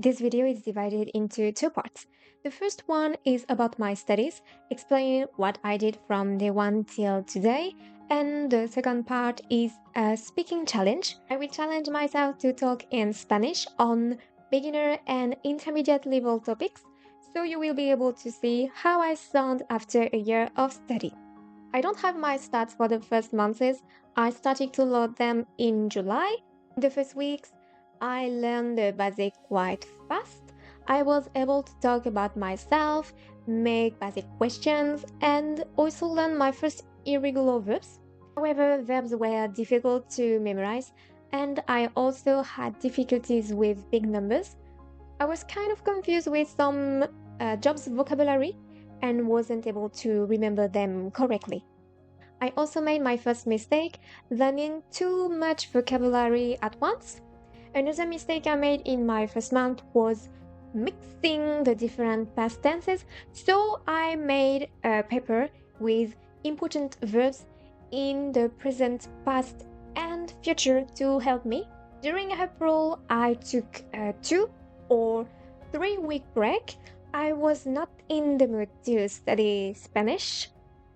This video is divided into two parts. The first one is about my studies, explaining what I did from day one till today, and the second part is a speaking challenge. I will challenge myself to talk in Spanish on beginner and intermediate level topics, so you will be able to see how I sound after a year of study. I don't have my stats for the first months. I started to load them in July. In the first weeks, I learned the basic quite fast. I was able to talk about myself, make basic questions, and also learn my first irregular verbs. However, verbs were difficult to memorize, and I also had difficulties with big numbers. I was kind of confused with some jobs vocabulary and wasn't able to remember them correctly. I also made my first mistake, learning too much vocabulary at once. Another mistake I made in my first month was mixing the different past tenses, so I made a paper with important verbs in the present, past, and future to help me. During April, I took a 2 or 3 week break. I was not in the mood to study Spanish,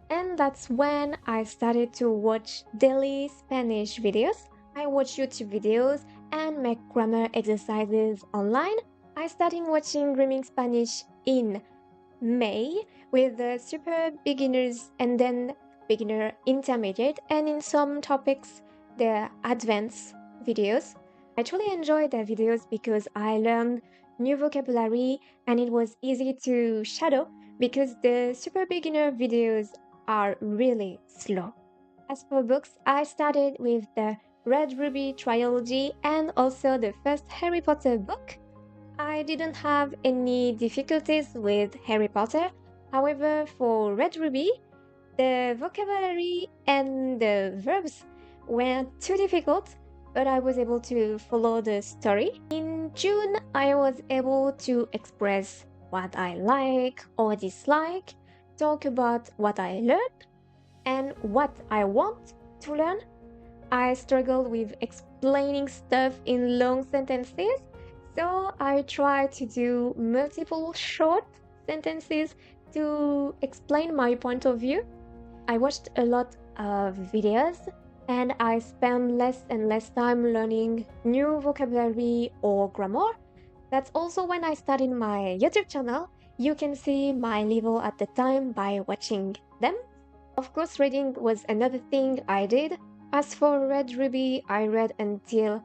and that's when I started to watch daily Spanish videos. I watch YouTube videos and make grammar exercises online. I started watching Dreaming Spanish in May with the super beginners and then beginner intermediate, and in some topics the advanced videos. I truly enjoyed the videos because I learned new vocabulary and it was easy to shadow because the super beginner videos are really slow. As for books, I started with the Red Ruby trilogy and also the first Harry Potter book. I didn't have any difficulties with Harry Potter. However, for Red Ruby, the vocabulary and the verbs were too difficult, but I was able to follow the story. In June, I was able to express what I like or dislike, talk about what I learned, and what I want to learn. I struggled with explaining stuff in long sentences, so I try to do multiple short sentences to explain my point of view. I watched a lot of videos and I spent less and less time learning new vocabulary or grammar. That's also when I started my YouTube channel. You can see my level at the time by watching them. Of course, reading was another thing I did. As for Red Ruby, I read until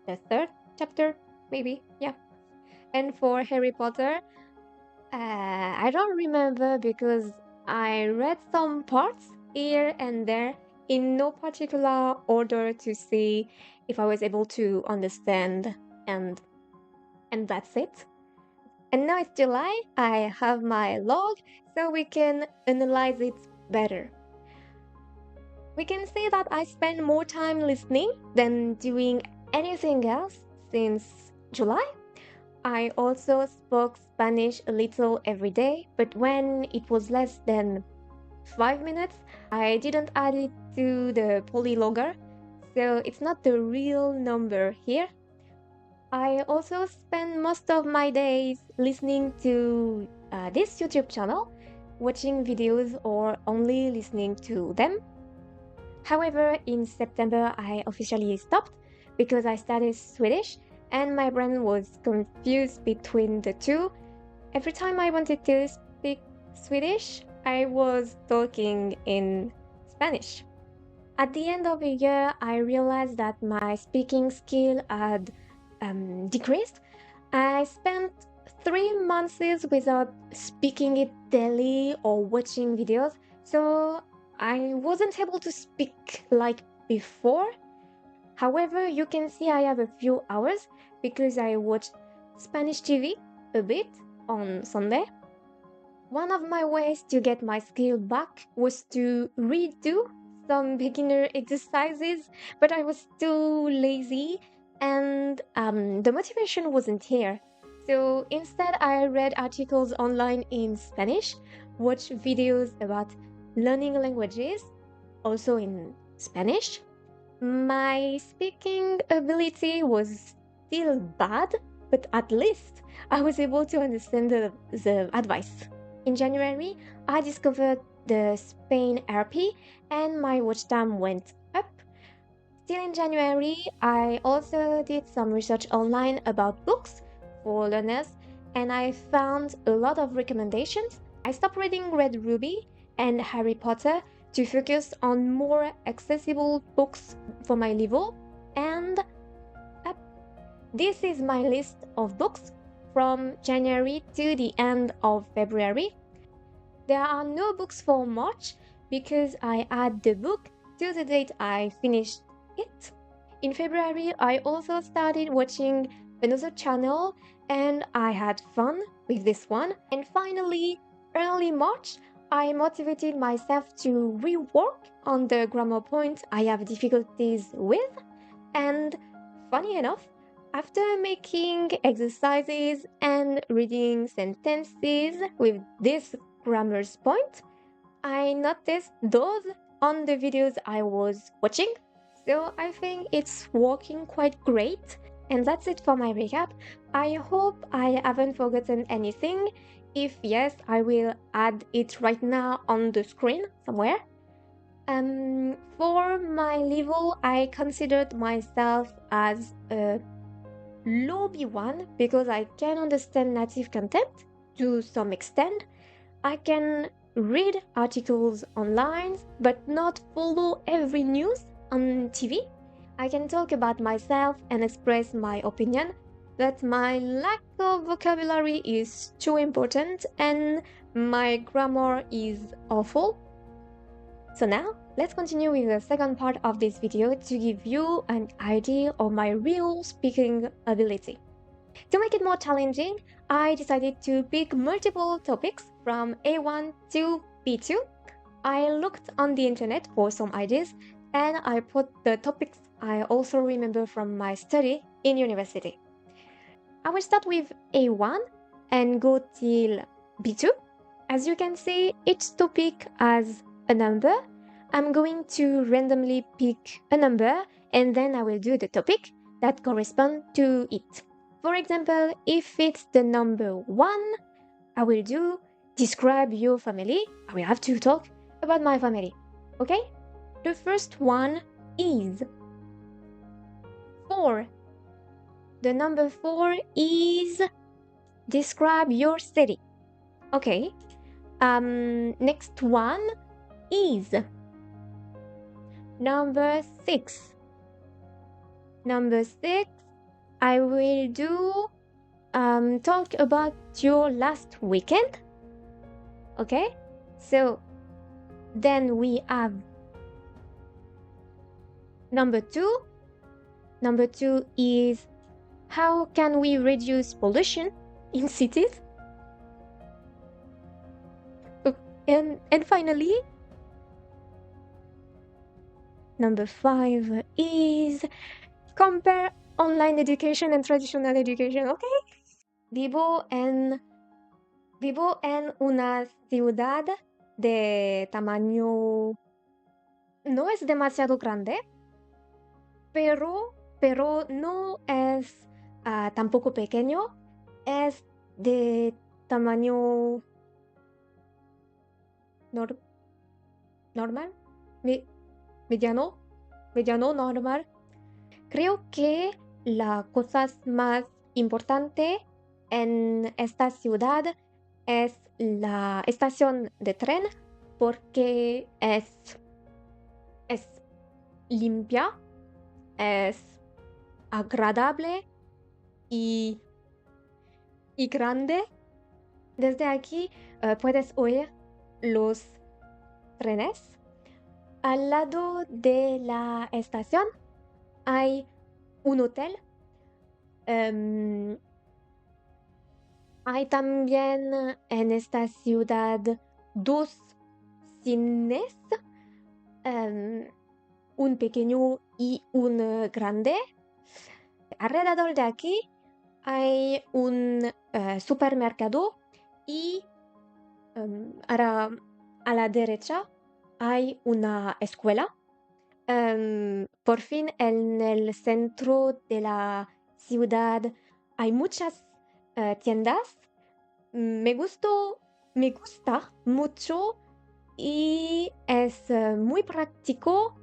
the third chapter, maybe, yeah. And for Harry Potter, I don't remember because I read some parts here and there in no particular order to see if I was able to understand, and that's it. And now it's July, I have my log so we can analyze it better. We can say that I spend more time listening than doing anything else since July. I also spoke Spanish a little every day, but when it was less than 5 minutes, I didn't add it to the polylogger, so it's not the real number here. I also spend most of my days listening to this YouTube channel, watching videos or only listening to them. However, in September, I officially stopped because I studied Swedish and my brain was confused between the two. Every time I wanted to speak Swedish, I was talking in Spanish. At the end of the year, I realized that my speaking skill had decreased. I spent 3 months without speaking it daily or watching videos, so I wasn't able to speak like before. However, you can see I have a few hours because I watched Spanish TV a bit on Sunday. One of my ways to get my skill back was to redo some beginner exercises, but I was too lazy and the motivation wasn't here. So instead, I read articles online in Spanish, watched videos about learning languages, also in Spanish. My speaking ability was still bad, but at least I was able to understand the advice. In January, I discovered the Spain RP and my watch time went up. Still in January, I also did some research online about books for learners and I found a lot of recommendations. I stopped reading Red Ruby and Harry Potter to focus on more accessible books for my level. And this is my list of books from January to the end of February. There are no books for March because I add the book to the date I finished it. In February, I also started watching another channel and I had fun with this one. And finally, early March, I motivated myself to rework on the grammar points I have difficulties with. And funny enough, after making exercises and reading sentences with this grammar's point, I noticed those on the videos I was watching. So I think it's working quite great. And that's it for my recap. I hope I haven't forgotten anything. If yes, I will add it right now on the screen somewhere. For my level, I considered myself as a low B1 because I can understand native content to some extent. I can read articles online but not follow every news on TV. I can talk about myself and express my opinion, but my lack of vocabulary is too important and my grammar is awful. So now, let's continue with the second part of this video to give you an idea of my real speaking ability. To make it more challenging, I decided to pick multiple topics from A1 to B2. I looked on the internet for some ideas and I put the topics I also remember from my study in university. I will start with A1 and go till B2. As you can see, each topic has a number. I'm going to randomly pick a number and then I will do the topic that corresponds to it. For example, if it's the number 1, I will do describe your family. I will have to talk about my family. Okay? The first one is 4. The number 4 is describe your city. Okay. Next one is number 6. Number 6, I will do talk about your last weekend. Okay, so then we have number 2. Number 2 is how can we reduce pollution in cities? And finally, number 5 is compare online education and traditional education. Okay. Vivo en una ciudad de tamaño no es demasiado grande, pero no es tampoco pequeño, es de tamaño normal, mediano, normal. Creo que la cosa más importante en esta ciudad es la estación de tren porque es limpia, es agradable y grande. Desde aquí puedes oír los trenes. Al lado de la estación hay un hotel. Hay también en esta ciudad 2 cines, un pequeño y un grande. Alrededor de aquí hay un supermercado y a la derecha hay una escuela. Por fin en el centro de la ciudad hay muchas tiendas. Me gusta mucho y es muy práctico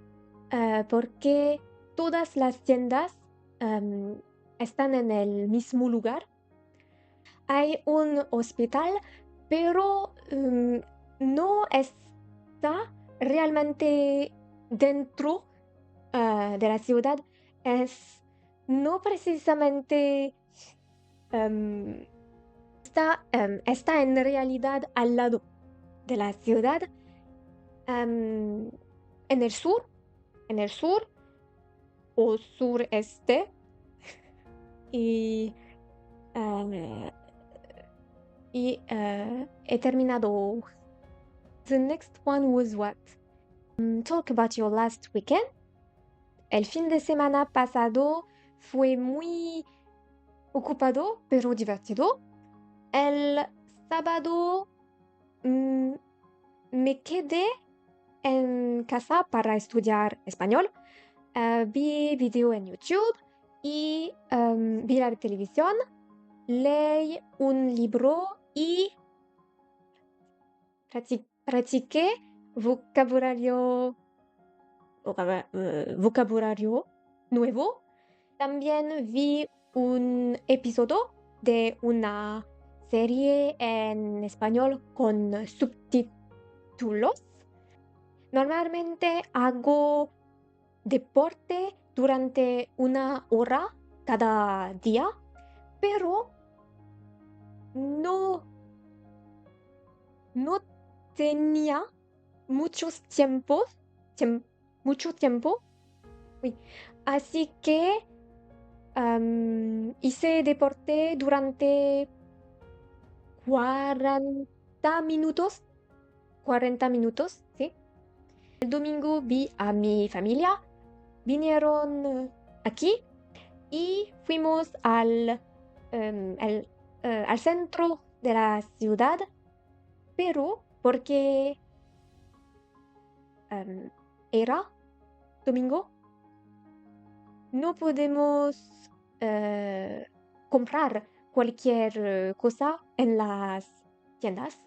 porque todas las tiendas están en el mismo lugar. Hay un hospital, pero no está realmente dentro de la ciudad. Es no precisamente está en realidad al lado de la ciudad, en en el sur o sureste. Y, um, he terminado. The next one was what? Talk about your last weekend. El fin de semana pasado fue muy ocupado, pero divertido. El sábado me quedé en casa para estudiar español. Vi video en YouTube y vi la televisión. Leí un libro y practiqué vocabulario, vocabulario nuevo. También vi un episodio de una serie en español con subtítulos. Normalmente hago deporte durante 1 hora cada día, pero no tenía mucho tiempo, uy, así que hice deporte durante 40 minutos, 40 minutos, ¿sí? El domingo vi a mi familia, vinieron aquí y fuimos al centro de la ciudad, pero porque era domingo, no podemos comprar cualquier cosa en las tiendas.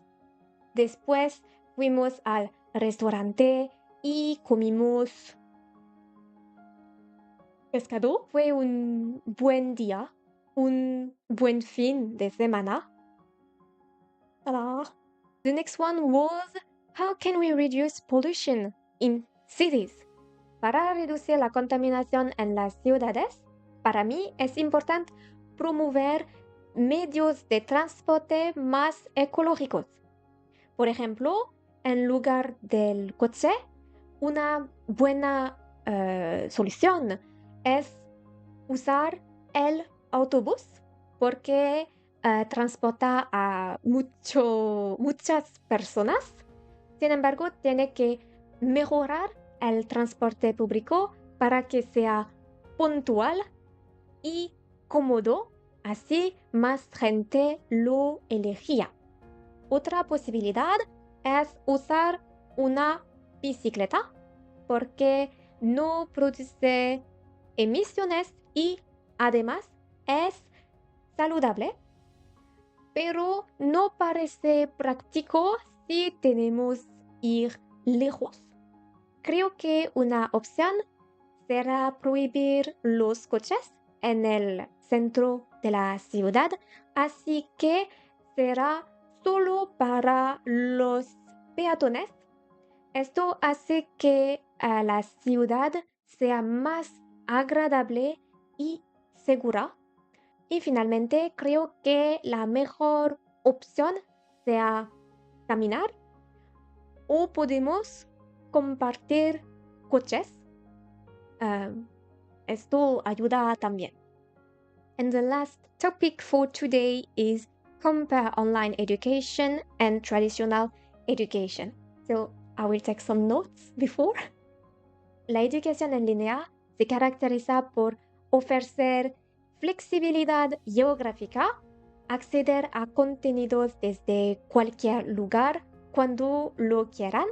Después fuimos al restaurante y comimos pescado. Fue un buen día, un buen fin de semana. Ta-da. The next one was, how can we reduce pollution in cities? Para reducir la contaminación en las ciudades, para mí es importante promover medios de transporte más ecológicos. Por ejemplo, en lugar del coche, una buena solución es usar el autobús porque transporta a muchas personas. Sin embargo, tiene que mejorar el transporte público para que sea puntual y cómodo, así más gente lo elegía. Otra posibilidad es usar una bicicleta porque no produce emisiones y además es saludable, pero no parece práctico si tenemos ir lejos. Creo que una opción será prohibir los coches en el centro de la ciudad, así que será solo para los peatones. Esto hace que la ciudad sea más agradable y segura. Y finalmente, creo que la mejor opción sea caminar o podemos compartir coches. Esto ayuda también. And the last topic for today is compare online education and traditional education. So I will take some notes before. La educación en línea se caracteriza por ofrecer flexibilidad geográfica, acceder a contenidos desde cualquier lugar cuando lo quieran.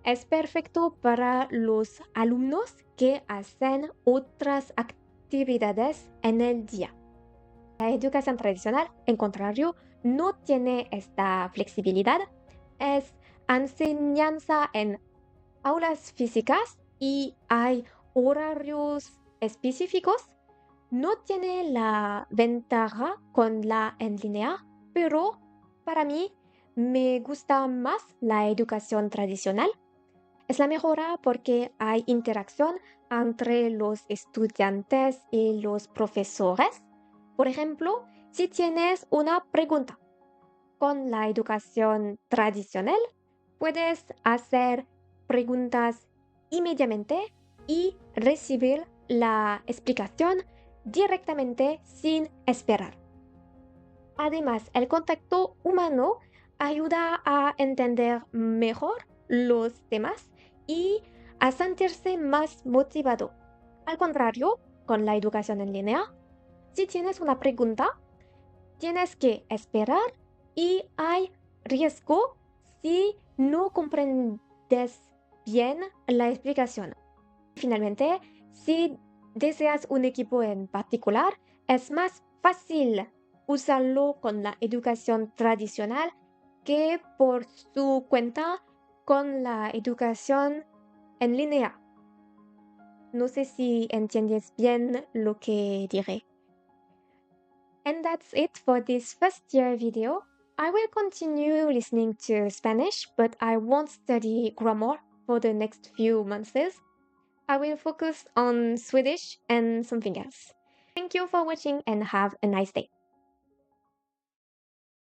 Es perfecto para los alumnos que hacen otras actividades en el día. La educación tradicional, en contrario, no tiene esta flexibilidad. Es enseñanza en aulas físicas y hay horarios específicos. No tiene la ventaja con la en línea, pero para mí me gusta más la educación tradicional. Es la mejora porque hay interacción entre los estudiantes y los profesores. Por ejemplo, si tienes una pregunta con la educación tradicional, puedes hacer preguntas inmediatamente y recibir la explicación directamente sin esperar. Además, el contacto humano ayuda a entender mejor los temas y a sentirse más motivado. Al contrario, con la educación en línea, si tienes una pregunta, tienes que esperar y hay riesgo si no comprendes bien la explicación. Finalmente, si deseas un equipo en particular, es más fácil usarlo con la educación tradicional que por su cuenta con la educación en línea. No sé si entiendes bien lo que diré. And that's it for this first year video. I will continue listening to Spanish, but I won't study grammar for the next few months. I will focus on Swedish and something else. Thank you for watching and have a nice day.